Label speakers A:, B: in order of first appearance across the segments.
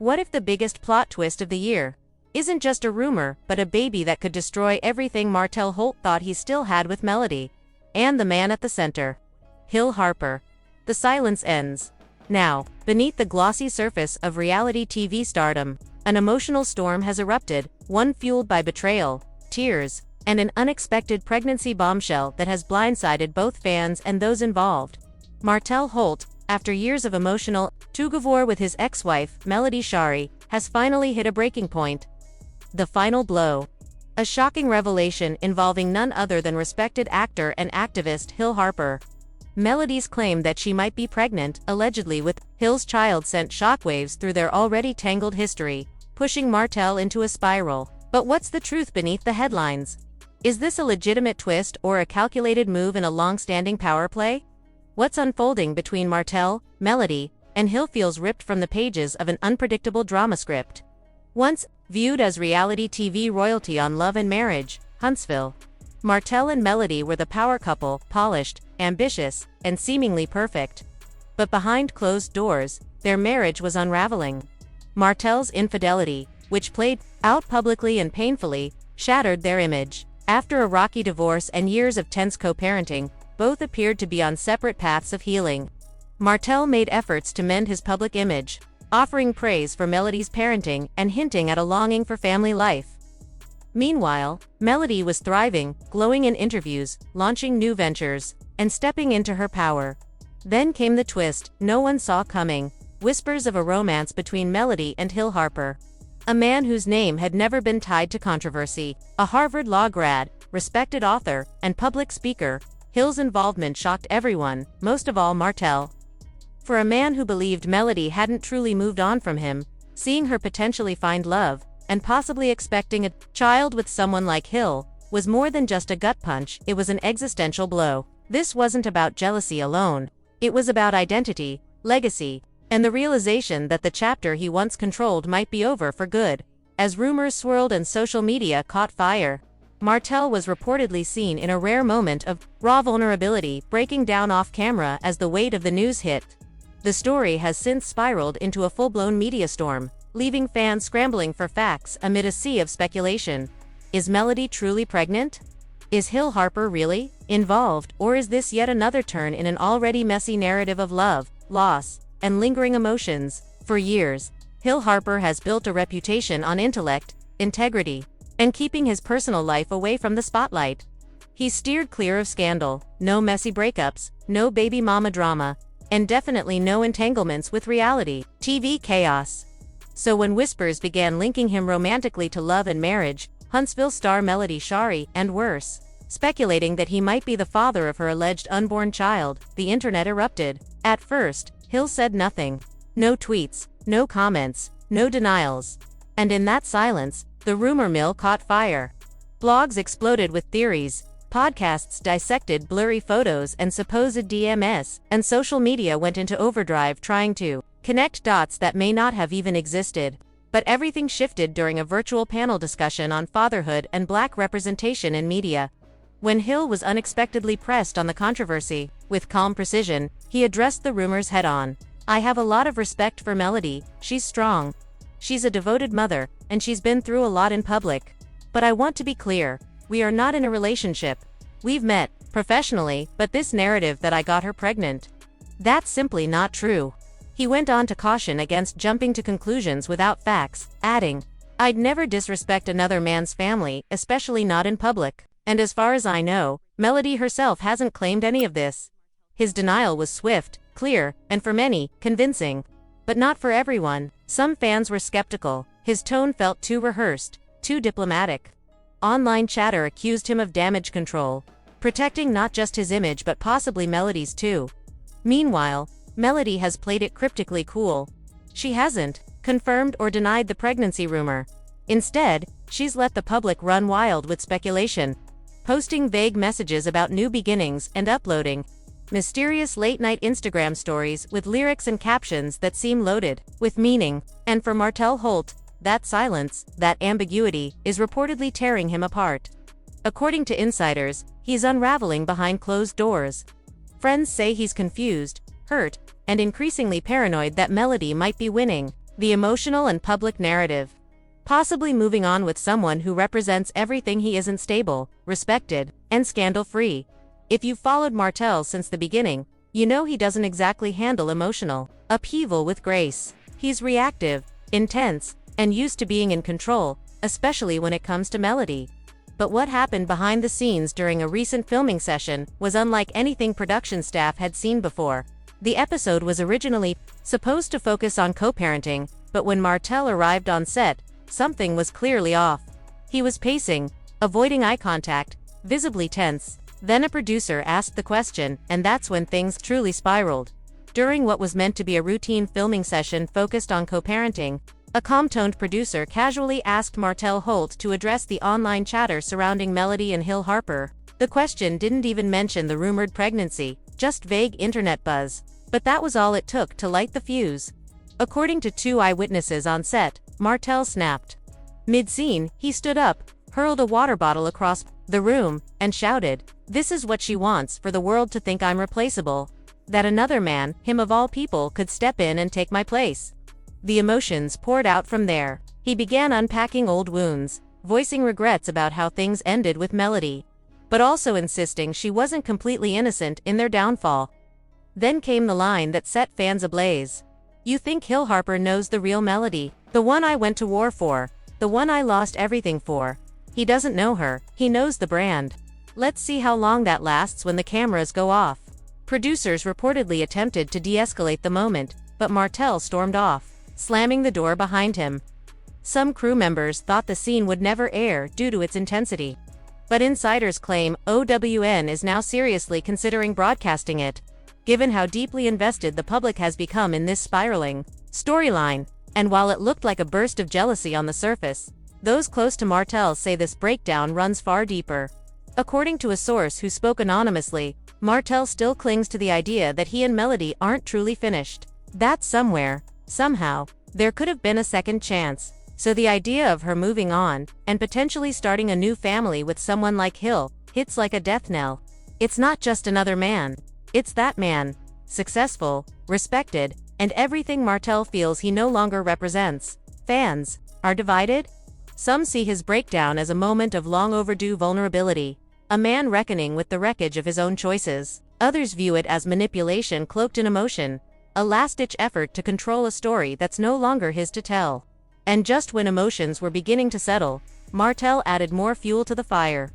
A: What if the biggest plot twist of the year isn't just a rumor, but a baby that could destroy everything Martell Holt thought he still had with Melody? And the man at the center. Hill Harper. The silence ends. Now, beneath the glossy surface of reality TV stardom, an emotional storm has erupted, one fueled by betrayal, tears, and an unexpected pregnancy bombshell that has blindsided both fans and those involved. Martell Holt, after years of emotional tug-of-war with his ex-wife, Melody Shari, has finally hit a breaking point. The final blow. A shocking revelation involving none other than respected actor and activist Hill Harper. Melody's claim that she might be pregnant, allegedly with Hill's child, sent shockwaves through their already tangled history, pushing Martell into a spiral. But what's the truth beneath the headlines? Is this a legitimate twist or a calculated move in a long-standing power play? What's unfolding between Martell, Melody, and Hill feels ripped from the pages of an unpredictable drama script. Once viewed as reality TV royalty on Love and Marriage, Huntsville, Martell and Melody were the power couple, polished, ambitious, and seemingly perfect. But behind closed doors, their marriage was unraveling. Martell's infidelity, which played out publicly and painfully, shattered their image. After a rocky divorce and years of tense co-parenting, both appeared to be on separate paths of healing. Martell made efforts to mend his public image, offering praise for Melody's parenting and hinting at a longing for family life. Meanwhile, Melody was thriving, glowing in interviews, launching new ventures, and stepping into her power. Then came the twist no one saw coming: whispers of a romance between Melody and Hill Harper. A man whose name had never been tied to controversy, a Harvard law grad, respected author, and public speaker, Hill's involvement shocked everyone, most of all Martell. For a man who believed Melody hadn't truly moved on from him, seeing her potentially find love, and possibly expecting a child with someone like Hill, was more than just a gut punch, it was an existential blow. This wasn't about jealousy alone. It was about identity, legacy, and the realization that the chapter he once controlled might be over for good. As rumors swirled and social media caught fire, Martell was reportedly seen in a rare moment of raw vulnerability, breaking down off-camera as the weight of the news hit. The story has since spiraled into a full-blown media storm, leaving fans scrambling for facts amid a sea of speculation. Is Melody truly pregnant? Is Hill Harper really involved, or is this yet another turn in an already messy narrative of love, loss, and lingering emotions? For years, Hill Harper has built a reputation on intellect, integrity, and keeping his personal life away from the spotlight. He's steered clear of scandal, no messy breakups, no baby mama drama, and definitely no entanglements with reality TV chaos. So when whispers began linking him romantically to Love and Marriage, Huntsville star Melody Shari, and worse, speculating that he might be the father of her alleged unborn child, the internet erupted. At first, Hill said nothing. No tweets, no comments, no denials. And in that silence, the rumor mill caught fire. Blogs exploded with theories, podcasts dissected blurry photos and supposed DMS, and social media went into overdrive trying to connect dots that may not have even existed. But everything shifted during a virtual panel discussion on fatherhood and Black representation in media. When Hill was unexpectedly pressed on the controversy, with calm precision, he addressed the rumors head-on. "I have a lot of respect for Melody, she's strong. She's a devoted mother, and she's been through a lot in public. But I want to be clear, we are not in a relationship. We've met, professionally, but this narrative that I got her pregnant, that's simply not true." He went on to caution against jumping to conclusions without facts, adding, "I'd never disrespect another man's family, especially not in public. And as far as I know, Melody herself hasn't claimed any of this." His denial was swift, clear, and for many, convincing. But not for everyone. Some fans were skeptical. His tone felt too rehearsed, too diplomatic. Online chatter accused him of damage control, protecting not just his image but possibly Melody's too. Meanwhile, Melody has played it cryptically cool. She hasn't confirmed or denied the pregnancy rumor. Instead, she's let the public run wild with speculation, posting vague messages about new beginnings and uploading mysterious late-night Instagram stories with lyrics and captions that seem loaded with meaning. And for Martell Holt, that silence, that ambiguity, is reportedly tearing him apart. According to insiders, he's unraveling behind closed doors. Friends say he's confused, hurt, and increasingly paranoid that Melody might be winning. The emotional and public narrative. Possibly moving on with someone who represents everything he isn't: stable, respected, and scandal-free. If you've followed Martell since the beginning, you know he doesn't exactly handle emotional upheaval with grace. He's reactive, intense, and used to being in control, especially when it comes to melody. But what happened behind the scenes during a recent filming session was unlike anything production staff had seen before. The episode was originally supposed to focus on co-parenting, but when Martell arrived on set, something was clearly off. He was pacing, avoiding eye contact, visibly tense. Then a producer asked the question, and that's when things truly spiraled. During what was meant to be a routine filming session focused on co-parenting, a calm-toned producer casually asked Martell Holt to address the online chatter surrounding Melody and Hill Harper. The question didn't even mention the rumored pregnancy, just vague internet buzz. But that was all it took to light the fuse. According to 2 eyewitnesses on set, Martell snapped. Mid-scene, he stood up, hurled a water bottle across the room, and shouted, "This is what she wants, for the world to think I'm replaceable. That another man, him of all people, could step in and take my place." The emotions poured out from there. He began unpacking old wounds, voicing regrets about how things ended with Melody, but also insisting she wasn't completely innocent in their downfall. Then came the line that set fans ablaze. "You think Hill Harper knows the real Melody? The one I went to war for. The one I lost everything for. He doesn't know her, he knows the brand. Let's see how long that lasts when the cameras go off." Producers reportedly attempted to de-escalate the moment, but Martell stormed off, slamming the door behind him. Some crew members thought the scene would never air due to its intensity. But insiders claim OWN is now seriously considering broadcasting it, given how deeply invested the public has become in this spiraling storyline. And while it looked like a burst of jealousy on the surface, those close to Martell say this breakdown runs far deeper. According to a source who spoke anonymously, Martell still clings to the idea that he and Melody aren't truly finished. That somewhere, somehow, there could have been a second chance. So the idea of her moving on, and potentially starting a new family with someone like Hill, hits like a death knell. It's not just another man. It's that man. Successful, respected, and everything Martell feels he no longer represents. Fans are divided. Some see his breakdown as a moment of long overdue vulnerability, a man reckoning with the wreckage of his own choices. Others view it as manipulation cloaked in emotion, a last-ditch effort to control a story that's no longer his to tell. And just when emotions were beginning to settle, Martell added more fuel to the fire.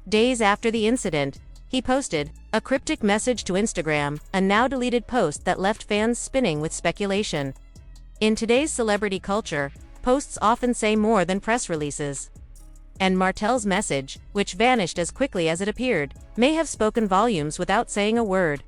A: Days after the incident, he posted a cryptic message to Instagram, a now-deleted post that left fans spinning with speculation. In today's celebrity culture, posts often say more than press releases. And Martell's message, which vanished as quickly as it appeared, may have spoken volumes without saying a word.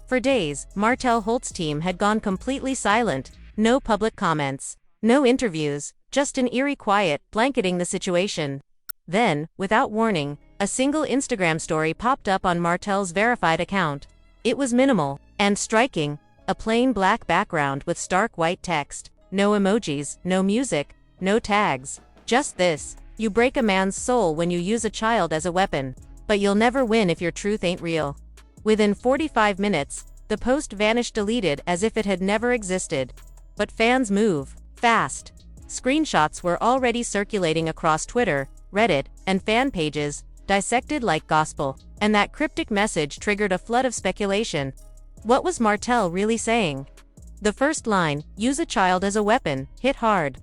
A: For days, Martell Holt's team had gone completely silent, no public comments, no interviews, just an eerie quiet blanketing the situation. Then, without warning, a single Instagram story popped up on Martell's verified account. It was minimal and striking, a plain black background with stark white text. No emojis, no music, no tags. Just this: "You break a man's soul when you use a child as a weapon, but you'll never win if your truth ain't real." Within 45 minutes, the post vanished deleted as if it had never existed. But fans move fast. Screenshots were already circulating across Twitter, Reddit, and fan pages, dissected like gospel, and that cryptic message triggered a flood of speculation. What was Martell really saying? The first line, "Use a child as a weapon," hit hard.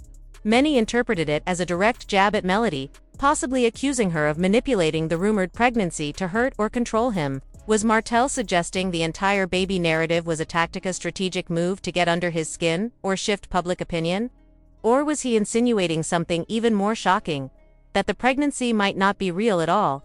A: Many interpreted it as a direct jab at Melody, possibly accusing her of manipulating the rumored pregnancy to hurt or control him. Was Martell suggesting the entire baby narrative was a strategic move to get under his skin, or shift public opinion? Or was he insinuating something even more shocking? That the pregnancy might not be real at all?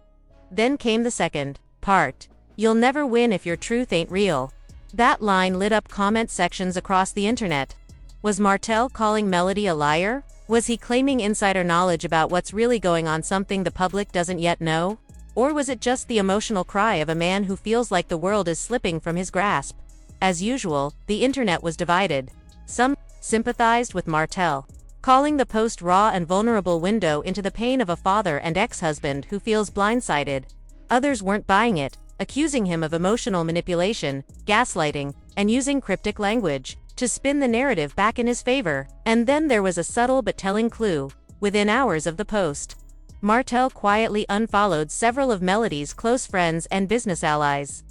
A: Then came the second part. "You'll never win if your truth ain't real." That line lit up comment sections across the internet. Was Martell calling Melody a liar? Was he claiming insider knowledge about what's really going on, something the public doesn't yet know? Or was it just the emotional cry of a man who feels like the world is slipping from his grasp? As usual, the internet was divided. Some sympathized with Martell, calling the post raw and vulnerable window into the pain of a father and ex-husband who feels blindsided. Others weren't buying it, accusing him of emotional manipulation, gaslighting, and using cryptic language. to spin the narrative back in his favor. And then there was a subtle but telling clue. Within hours of the post, Martell quietly unfollowed several of Melody's close friends and business allies,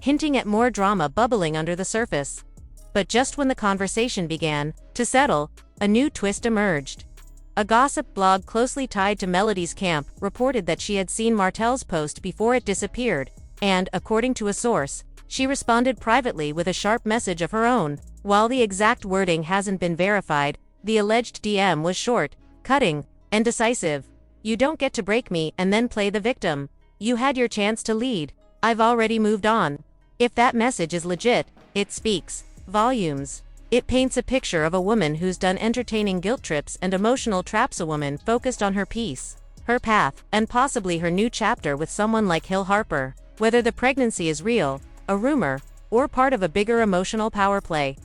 A: hinting at more drama bubbling under the surface. But just when the conversation began to settle, a new twist emerged. A gossip blog closely tied to Melody's camp reported that she had seen Martell's post before it disappeared, and, according to a source, she responded privately with a sharp message of her own. While the exact wording hasn't been verified, the alleged DM was short, cutting, and decisive. "You don't get to break me and then play the victim. You had your chance to lead. I've already moved on." If that message is legit, it speaks volumes. It paints a picture of a woman who's done entertaining guilt trips and emotional traps, a woman focused on her peace, her path, and possibly her new chapter with someone like Harper. Whether the pregnancy is real, a rumor, or part of a bigger emotional power play,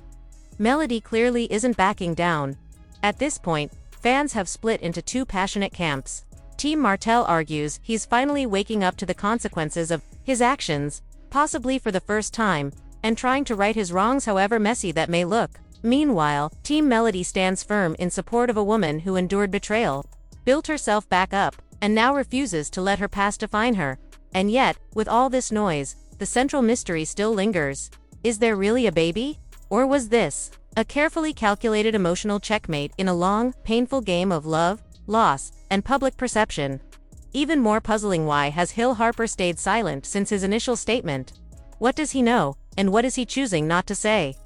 A: Melody clearly isn't backing down. At this point, fans have split into two passionate camps. Team Martell argues he's finally waking up to the consequences of his actions, possibly for the first time, and trying to right his wrongs however messy that may look. Meanwhile, Team Melody stands firm in support of a woman who endured betrayal, built herself back up, and now refuses to let her past define her. And yet, with all this noise, the central mystery still lingers. Is there really a baby? Or was this a carefully calculated emotional checkmate in a long, painful game of love, loss, and public perception? Even more puzzling, why has Harper stayed silent since his initial statement? What does he know, and what is he choosing not to say?